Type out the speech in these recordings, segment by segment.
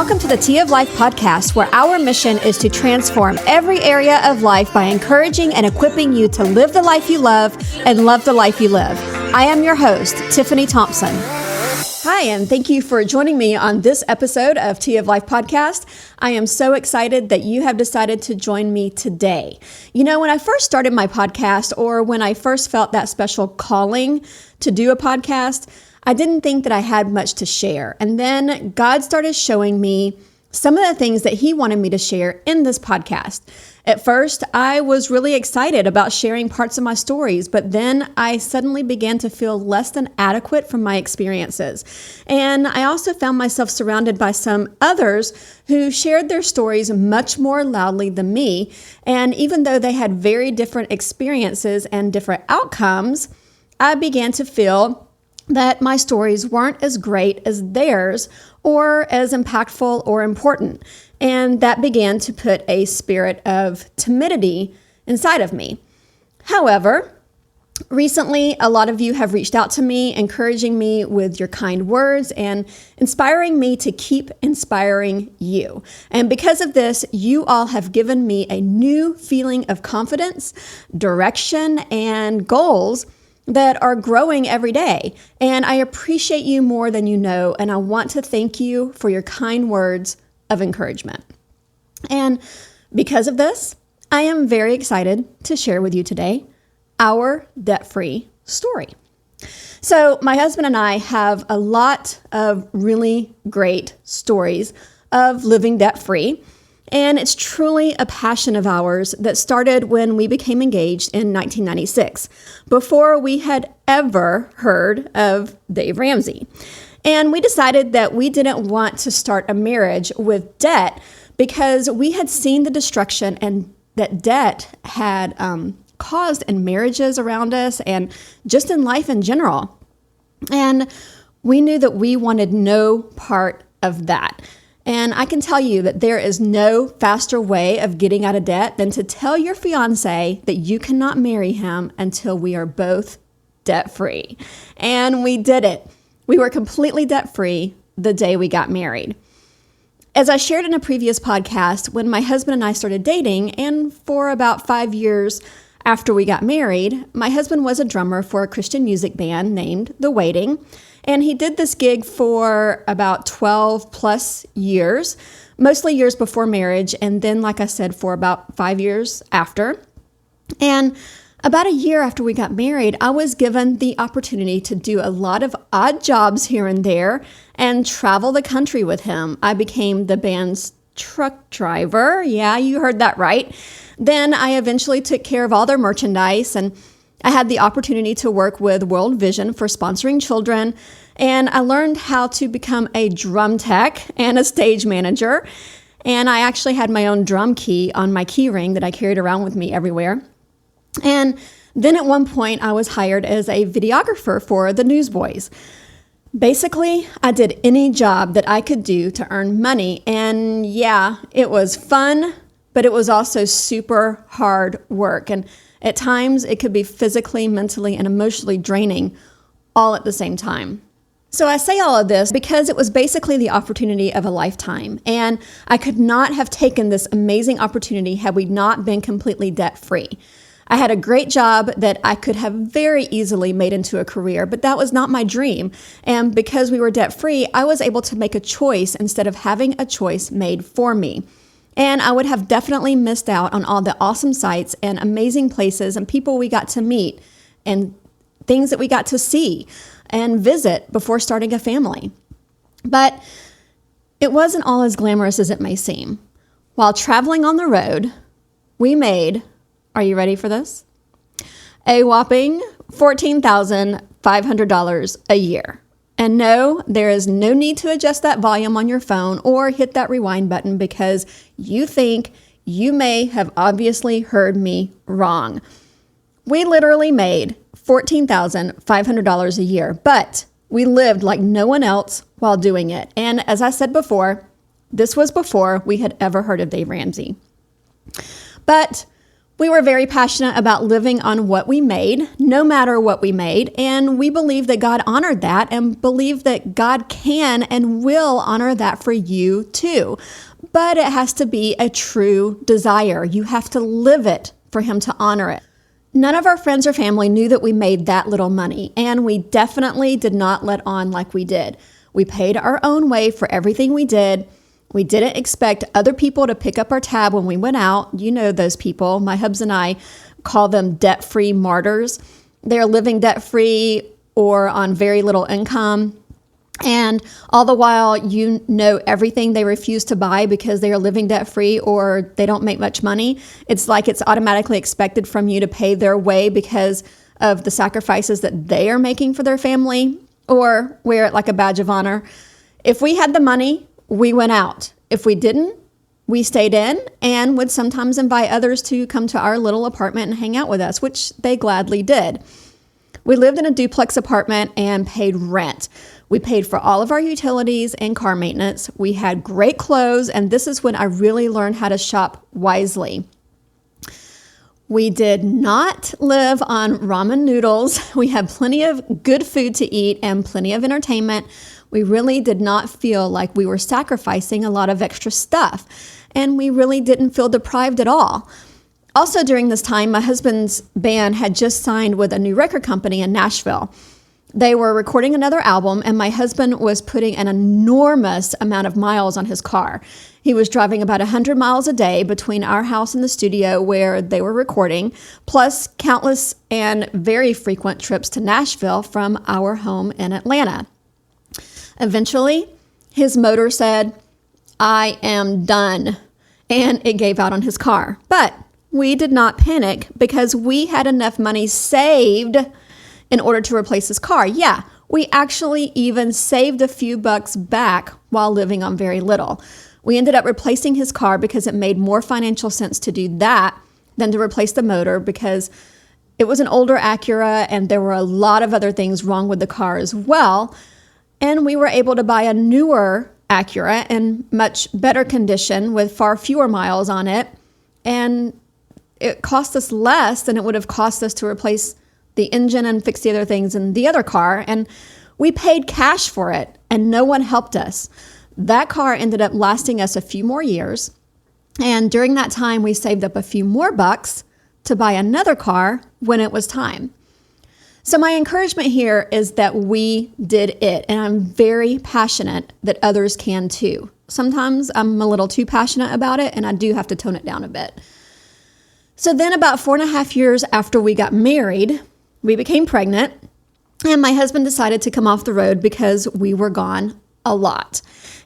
Welcome to the Tea of Life podcast, where our mission is to transform every area of life by encouraging and equipping you to live the life you love and love the life you live. I am your host, Tiffany Thompson. Hi, and thank you for joining me on this episode of Tea of Life podcast. I am so excited that you have decided to join me today. You know, when I first started my podcast, or when I first felt that special calling to do a podcast, I didn't think that I had much to share. And then God started showing me some of the things that He wanted me to share in this podcast. At first, I was really excited about sharing parts of my stories, but then I suddenly began to feel less than adequate from my experiences. And I also found myself surrounded by some others who shared their stories much more loudly than me. And even though they had very different experiences and different outcomes, I began to feel that my stories weren't as great as theirs or as impactful or important. And that began to put a spirit of timidity inside of me. However, recently, a lot of you have reached out to me, encouraging me with your kind words and inspiring me to keep inspiring you. And because of this, you all have given me a new feeling of confidence, direction, and goals that are growing every day. And I appreciate you more than you know, and I want to thank you for your kind words of encouragement. And because of this, I am very excited to share with you today our debt-free story. So my husband and I have a lot of really great stories of living debt-free. And it's truly a passion of ours that started when we became engaged in 1996, before we had ever heard of Dave Ramsey. And we decided that we didn't want to start a marriage with debt because we had seen the destruction and that debt had caused in marriages around us and just in life in general. And we knew that we wanted no part of that. And I can tell you that there is no faster way of getting out of debt than to tell your fiance that you cannot marry him until we are both debt-free. And we did it. We were completely debt-free the day we got married. As I shared in a previous podcast, when my husband and I started dating, and for about 5 years after we got married, my husband was a drummer for a Christian music band named The Waiting. And he did this gig for about 12 plus years, mostly years before marriage. And then, like I said, for about 5 years after. And about a year after we got married, I was given the opportunity to do a lot of odd jobs here and there and travel the country with him. I became the band's truck driver. Yeah, you heard that right. Then I eventually took care of all their merchandise, and I had the opportunity to work with World Vision for sponsoring children, and I learned how to become a drum tech and a stage manager. And I actually had my own drum key on my key ring that I carried around with me everywhere. And then at one point, I was hired as a videographer for the Newsboys. Basically, I did any job that I could do to earn money. And yeah, it was fun, but it was also super hard work. And at times, it could be physically, mentally, and emotionally draining all at the same time. So I say all of this because it was basically the opportunity of a lifetime. And I could not have taken this amazing opportunity had we not been completely debt-free. I had a great job that I could have very easily made into a career, but that was not my dream. And because we were debt-free, I was able to make a choice instead of having a choice made for me. And I would have definitely missed out on all the awesome sights and amazing places and people we got to meet and things that we got to see and visit before starting a family. But it wasn't all as glamorous as it may seem. While traveling on the road, we made, are you ready for this? A whopping $14,500 a year. And no, there is no need to adjust that volume on your phone or hit that rewind button because you think you may have obviously heard me wrong. We literally made $14,500 a year, but we lived like no one else while doing it. And as I said before, this was before we had ever heard of Dave Ramsey. But We were very passionate about living on what we made, no matter what we made, and we believed that God honored that and believe that God can and will honor that for you too. But it has to be a true desire. You have to live it for Him to honor it. None of our friends or family knew that we made that little money, and we definitely did not let on like we did. We paid our own way for everything we did. We didn't expect other people to pick up our tab when we went out. You know those people. My hubs and I call them debt-free martyrs. They're living debt-free or on very little income. And all the while, you know everything they refuse to buy because they are living debt-free or they don't make much money. It's like it's automatically expected from you to pay their way because of the sacrifices that they are making for their family, or wear it like a badge of honor. If we had the money, we went out. If we didn't, we stayed in and would sometimes invite others to come to our little apartment and hang out with us, which they gladly did. We lived in a duplex apartment and paid rent. We paid for all of our utilities and car maintenance. We had great clothes, and this is when I really learned how to shop wisely. We did not live on ramen noodles. We had plenty of good food to eat and plenty of entertainment. We really did not feel like we were sacrificing a lot of extra stuff, and we really didn't feel deprived at all. Also during this time, my husband's band had just signed with a new record company in Nashville. They were recording another album, and my husband was putting an enormous amount of miles on his car. He was driving about 100 miles a day between our house and the studio where they were recording, plus countless and very frequent trips to Nashville from our home in Atlanta. Eventually, his motor said, "I am done," and it gave out on his car. But we did not panic because we had enough money saved in order to replace his car. Yeah, we actually even saved a few bucks back while living on very little. We ended up replacing his car because it made more financial sense to do that than to replace the motor because it was an older Acura and there were a lot of other things wrong with the car as well. And we were able to buy a newer Acura in much better condition with far fewer miles on it. And it cost us less than it would have cost us to replace the engine and fix the other things in the other car. And we paid cash for it and no one helped us. That car ended up lasting us a few more years. And during that time, we saved up a few more bucks to buy another car when it was time. So my encouragement here is that we did it, and I'm very passionate that others can too. Sometimes I'm a little too passionate about it, and I do have to tone it down a bit. So then about 4.5 years after we got married, we became pregnant, and my husband decided to come off the road because we were gone a lot.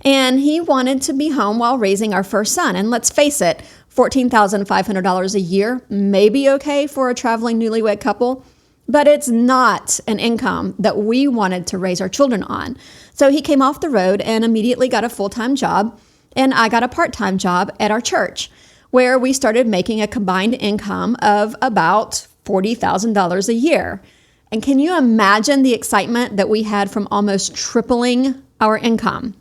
And he wanted to be home while raising our first son. And let's face it, $14,500 a year may be okay for a traveling newlywed couple, but it's not an income that we wanted to raise our children on. So he came off the road and immediately got a full-time job, and I got a part-time job at our church, where we started making a combined income of about $40,000 a year. And can you imagine the excitement that we had from almost tripling our income?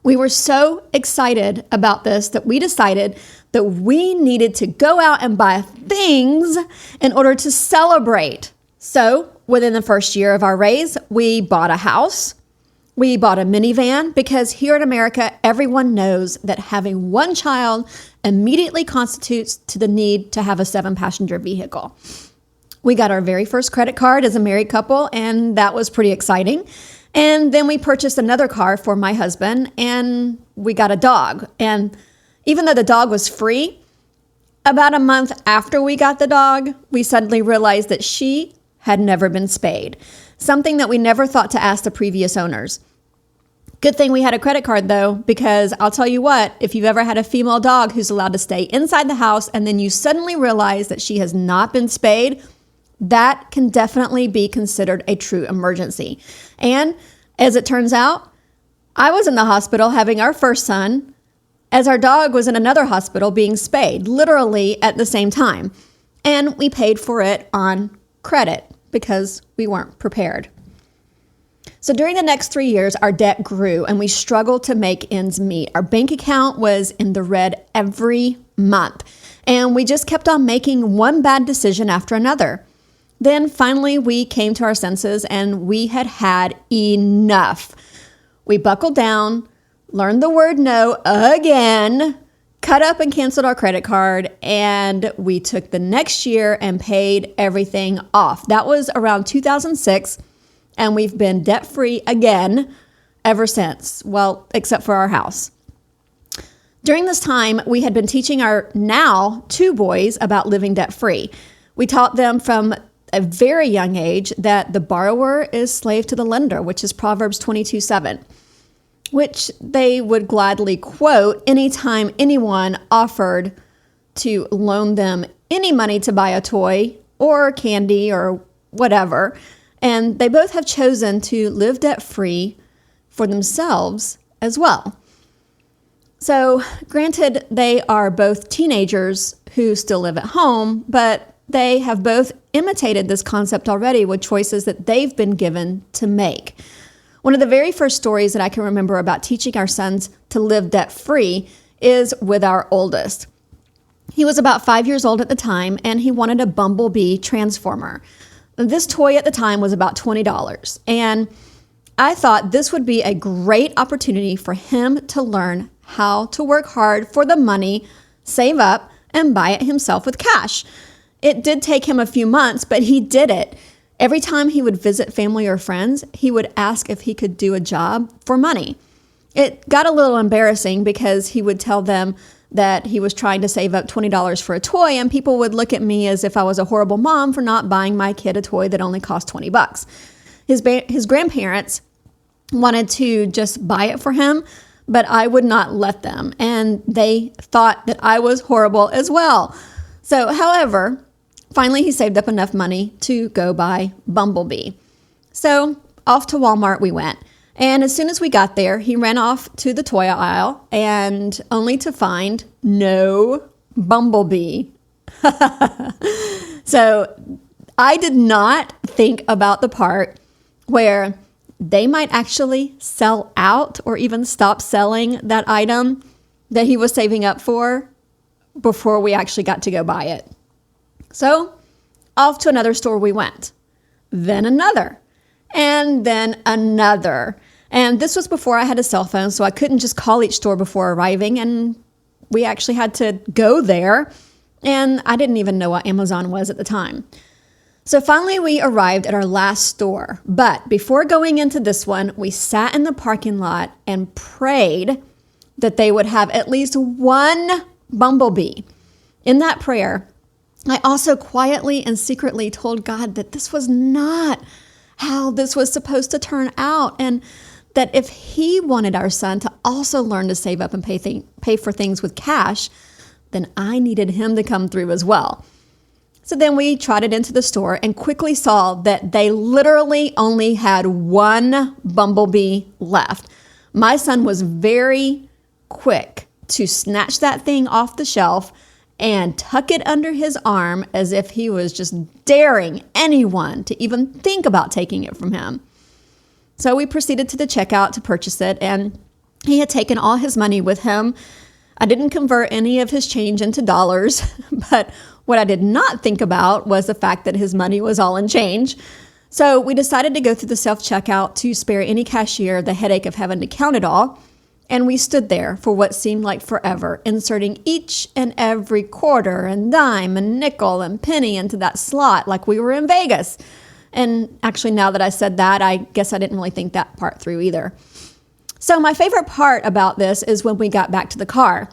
We were so excited about this that we decided that we needed to go out and buy things in order to celebrate. So within the first year of our raise, we bought a house. We bought a minivan because here in America, everyone knows that having one child immediately constitutes to the need to have a 7-passenger vehicle. We got our very first credit card as a married couple, and that was pretty exciting. And then we purchased another car for my husband, and we got a dog. And even though the dog was free, about a month after we got the dog, we suddenly realized that she had never been spayed, something that we never thought to ask the previous owners. Good thing we had a credit card, though, because I'll tell you what, if you've ever had a female dog who's allowed to stay inside the house and then you suddenly realize that she has not been spayed, that can definitely be considered a true emergency. And as it turns out, I was in the hospital having our first son as our dog was in another hospital being spayed, literally at the same time. And we paid for it on credit because we weren't prepared. So during the next 3 years, our debt grew and we struggled to make ends meet. Our bank account was in the red every month. And we just kept on making one bad decision after another. Then finally we came to our senses and we had had enough. We buckled down, learned the word no again, cut up and canceled our credit card, and we took the next year and paid everything off. That was around 2006, and we've been debt-free again ever since. Well, except for our house. During this time, we had been teaching our now 2 boys about living debt-free. We taught them from a very young age that the borrower is slave to the lender, which is Proverbs 22:7. Which they would gladly quote anytime anyone offered to loan them any money to buy a toy or candy or whatever. And they both have chosen to live debt-free for themselves as well. So granted, they are both teenagers who still live at home, but they have both imitated this concept already with choices that they've been given to make. One of the very first stories that I can remember about teaching our sons to live debt-free is with our oldest. He was about 5 years old at the time, and he wanted a Bumblebee transformer. This toy at the time was about $20, and I thought this would be a great opportunity for him to learn how to work hard for the money, save up, and buy it himself with cash. It did take him a few months, but he did it. Every time he would visit family or friends, he would ask if he could do a job for money. It got a little embarrassing because he would tell them that he was trying to save up $20 for a toy, and people would look at me as if I was a horrible mom for not buying my kid a toy that only cost $20. His grandparents wanted to just buy it for him, but I would not let them, and they thought that I was horrible as well. So, however, finally, he saved up enough money to go buy Bumblebee. So off to Walmart we went. And as soon as we got there, he ran off to the toy aisle and only to find no Bumblebee. So I did not think about the part where they might actually sell out or even stop selling that item that he was saving up for before we actually got to go buy it. So off to another store we went, then another, and then another. And this was before I had a cell phone, so I couldn't just call each store before arriving, and we actually had to go there, and I didn't even know what Amazon was at the time. So finally we arrived at our last store, but before going into this one, we sat in the parking lot and prayed that they would have at least one Bumblebee. In that prayer, I also quietly and secretly told God that this was not how this was supposed to turn out, and that if he wanted our son to also learn to save up and pay for things with cash, then I needed him to come through as well. So then we trotted into the store and quickly saw that they literally only had one Bumblebee left. My son was very quick to snatch that thing off the shelf and tuck it under his arm as if he was just daring anyone to even think about taking it from him. So we proceeded to the checkout to purchase it, and he had taken all his money with him. I didn't convert any of his change into dollars, but what I did not think about was the fact that his money was all in change. So we decided to go through the self-checkout to spare any cashier the headache of having to count it all. And we stood there for what seemed like forever, inserting each and every quarter and dime and nickel and penny into that slot like we were in Vegas. And actually, now that I said that, I guess I didn't really think that part through either. So my favorite part about this is when we got back to the car.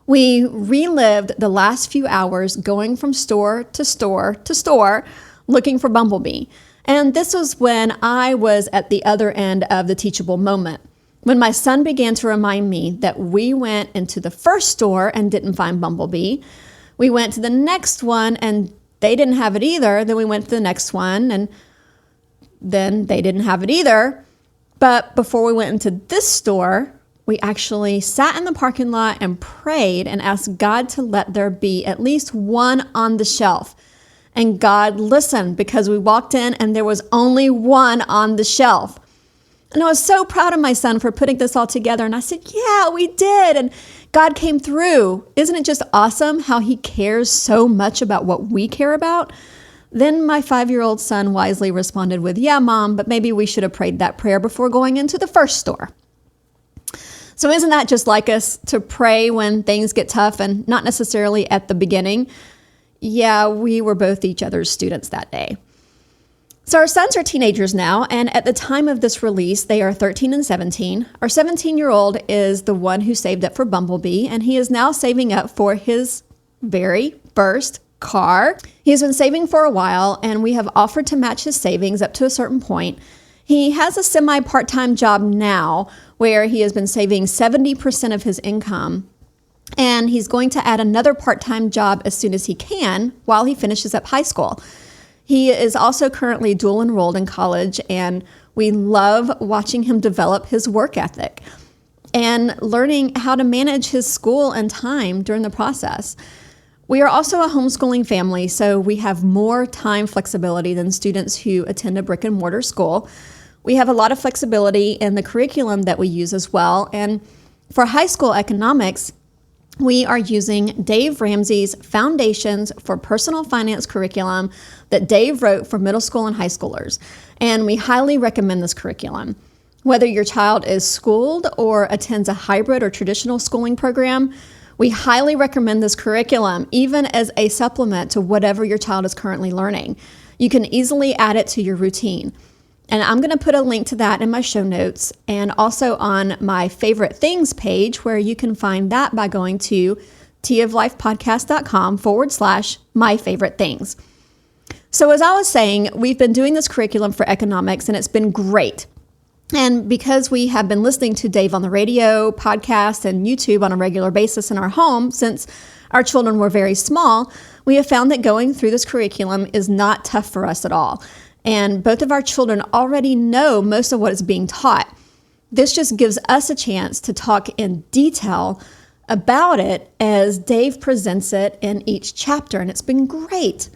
We relived the last few hours going from store to store to store looking for Bumblebee. And this was when I was at the other end of the teachable moment. When my son began to remind me that we went into the first store and didn't find Bumblebee. We went to the next one and they didn't have it either. Then we went to the next one and then they didn't have it either. But before we went into this store, we actually sat in the parking lot and prayed and asked God to let there be at least one on the shelf. And God listened because we walked in and there was only one on the shelf. And I was so proud of my son for putting this all together. And I said, yeah, we did. And God came through. Isn't it just awesome how he cares so much about what we care about? Then my 5-year-old son wisely responded with, yeah, Mom, but maybe we should have prayed that prayer before going into the first store. So isn't that just like us to pray when things get tough and not necessarily at the beginning? Yeah, we were both each other's students that day. So our sons are teenagers now, and at the time of this release, they are 13 and 17. Our 17-year-old is the one who saved up for Bumblebee, and he is now saving up for his very first car. He has been saving for a while, and we have offered to match his savings up to a certain point. He has a semi-part-time job now where he has been saving 70% of his income, and he's going to add another part-time job as soon as he can while he finishes up high school. He is also currently dual enrolled in college, and we love watching him develop his work ethic and learning how to manage his school and time during the process. We are also a homeschooling family, so we have more time flexibility than students who attend a brick and mortar school. We have a lot of flexibility in the curriculum that we use as well. And for high school economics, we are using Dave Ramsey's Foundations for Personal Finance curriculum that Dave wrote for middle school and high schoolers. And we highly recommend this curriculum. Whether your child is schooled or attends a hybrid or traditional schooling program, we highly recommend this curriculum, even as a supplement to whatever your child is currently learning. You can easily add it to your routine. And I'm going to put a link to that in my show notes and also on my favorite things page, where you can find that by going to toflifepodcast.com/my favorite things. So as I was saying, we've been doing this curriculum for economics and it's been great. And because we have been listening to Dave on the radio, podcast, and YouTube on a regular basis in our home since our children were very small, we have found that going through this curriculum is not tough for us at all. And both of our children already know most of what is being taught. This just gives us a chance to talk in detail about it as Dave presents it in each chapter, and it's been great.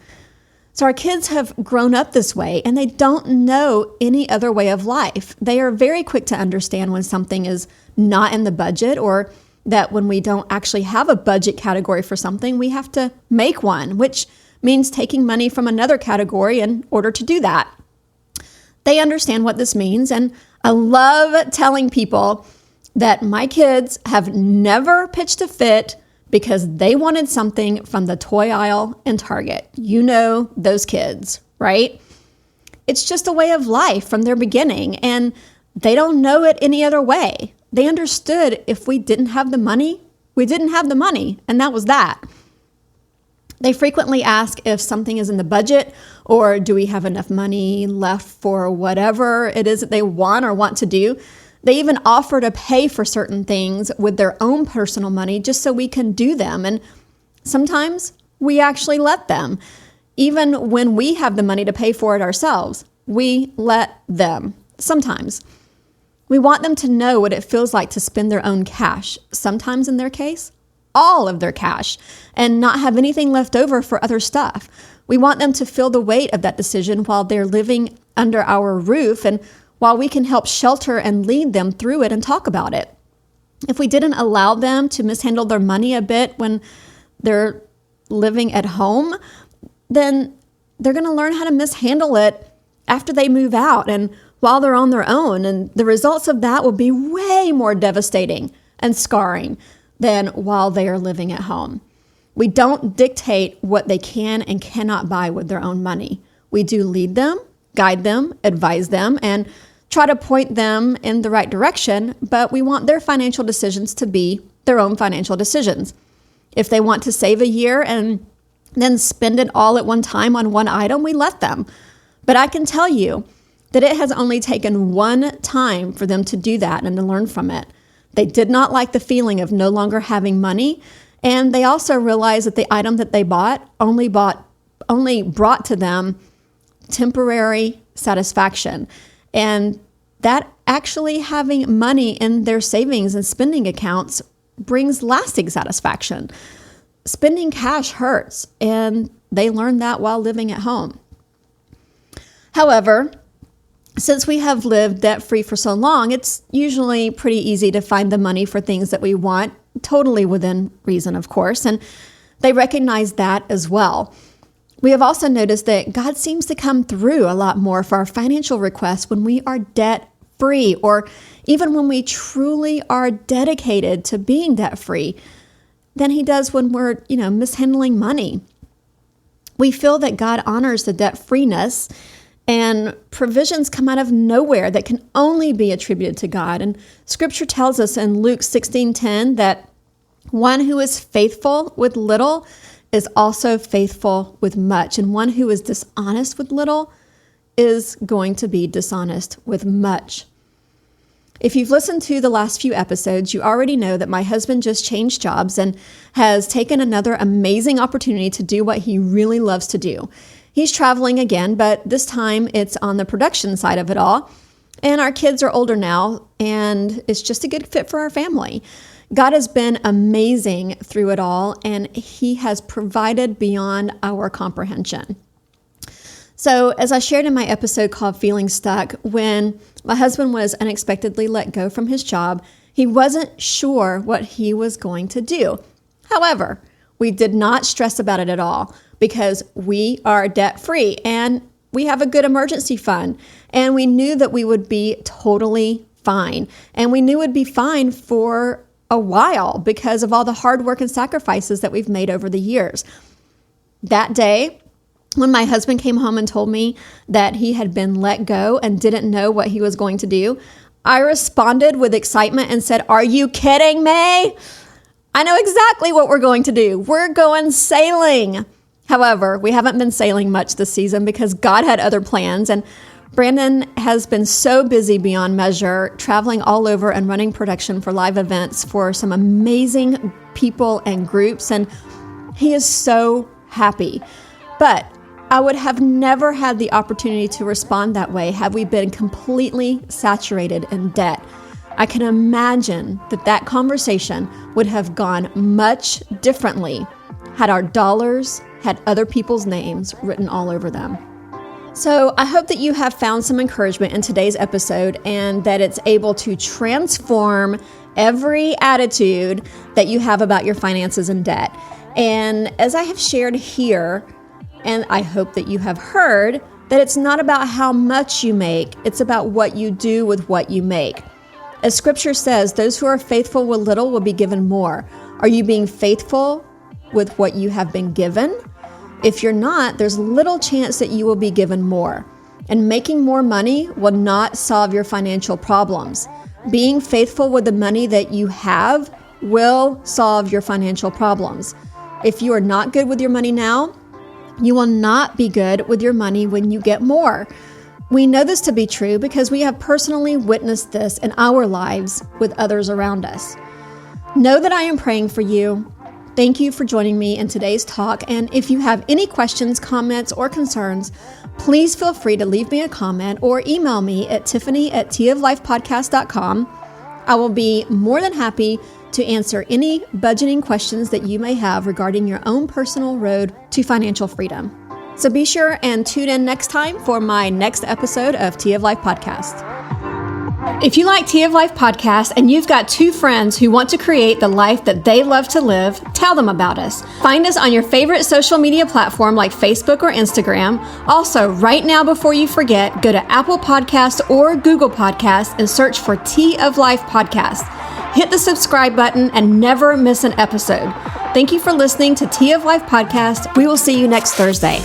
So our kids have grown up this way, and they don't know any other way of life. They are very quick to understand when something is not in the budget, or that when we don't actually have a budget category for something, we have to make one, which means taking money from another category in order to do that. They understand what this means, and I love telling people that my kids have never pitched a fit because they wanted something from the toy aisle in Target. You know those kids, right? It's just a way of life from their beginning, and they don't know it any other way. They understood if we didn't have the money, we didn't have the money, and that was that. They frequently ask if something is in the budget, or do we have enough money left for whatever it is that they want or want to do. They even offer to pay for certain things with their own personal money just so we can do them. And sometimes we actually let them. Even when we have the money to pay for it ourselves, we let them. Sometimes. We want them to know what it feels like to spend their own cash. Sometimes in their case, all of their cash, and not have anything left over for other stuff. We want them to feel the weight of that decision while they're living under our roof, and while we can help shelter and lead them through it and talk about it. If we didn't allow them to mishandle their money a bit when they're living at home, then they're going to learn how to mishandle it after they move out and while they're on their own. And the results of that will be way more devastating and scarring than while they are living at home. We don't dictate what they can and cannot buy with their own money. We do lead them, guide them, advise them, and try to point them in the right direction, but we want their financial decisions to be their own financial decisions. If they want to save a year and then spend it all at one time on one item, we let them. But I can tell you that it has only taken one time for them to do that and to learn from it. They did not like the feeling of no longer having money, and they also realized that the item that they bought only brought to them temporary satisfaction, and that actually having money in their savings and spending accounts brings lasting satisfaction. Spending cash hurts, and they learned that while living at home. However, since we have lived debt-free for so long, it's usually pretty easy to find the money for things that we want totally within reason, of course, and they recognize that as well. We have also noticed that God seems to come through a lot more for our financial requests when we are debt-free, or even when we truly are dedicated to being debt-free, than He does when we're, mishandling money. We feel that God honors the debt-freeness, and provisions come out of nowhere that can only be attributed to God. And Scripture tells us in Luke 16:10 that one who is faithful with little is also faithful with much, and one who is dishonest with little is going to be dishonest with much. If you've listened to the last few episodes, you already know that my husband just changed jobs and has taken another amazing opportunity to do what he really loves to do. He's traveling again, but this time it's on the production side of it all. And our kids are older now, and it's just a good fit for our family. God has been amazing through it all, and He has provided beyond our comprehension. So as I shared in my episode called Feeling Stuck, when my husband was unexpectedly let go from his job, he wasn't sure what he was going to do. However, we did not stress about it at all because we are debt-free and we have a good emergency fund, and we knew that we would be totally fine. And we knew it would be fine for a while because of all the hard work and sacrifices that we've made over the years. That day, when my husband came home and told me that he had been let go and didn't know what he was going to do, I responded with excitement and said, "Are you kidding me? I know exactly what we're going to do. We're going sailing." However, we haven't been sailing much this season because God had other plans, and Brandon has been so busy beyond measure, traveling all over and running production for live events for some amazing people and groups, and he is so happy. But I would have never had the opportunity to respond that way had we been completely saturated in debt. I can imagine that conversation would have gone much differently had our dollars had other people's names written all over them. So I hope that you have found some encouragement in today's episode and that it's able to transform every attitude that you have about your finances and debt. And as I have shared here, and I hope that you have heard, that it's not about how much you make, it's about what you do with what you make. As Scripture says, those who are faithful with little will be given more. Are you being faithful with what you have been given? If you're not, there's little chance that you will be given more. And making more money will not solve your financial problems. Being faithful with the money that you have will solve your financial problems. If you are not good with your money now, you will not be good with your money when you get more. We know this to be true because we have personally witnessed this in our lives with others around us. Know that I am praying for you. Thank you for joining me in today's talk. And if you have any questions, comments, or concerns, please feel free to leave me a comment or email me at tiffany@toflifepodcast.com. I will be more than happy to answer any budgeting questions that you may have regarding your own personal road to financial freedom. So be sure and tune in next time for my next episode of Tea of Life Podcast. If you like Tea of Life Podcast and you've got two friends who want to create the life that they love to live, tell them about us. Find us on your favorite social media platform like Facebook or Instagram. Also, right now before you forget, go to Apple Podcasts or Google Podcasts and search for Tea of Life Podcast. Hit the subscribe button and never miss an episode. Thank you for listening to Tea of Life Podcast. We will see you next Thursday.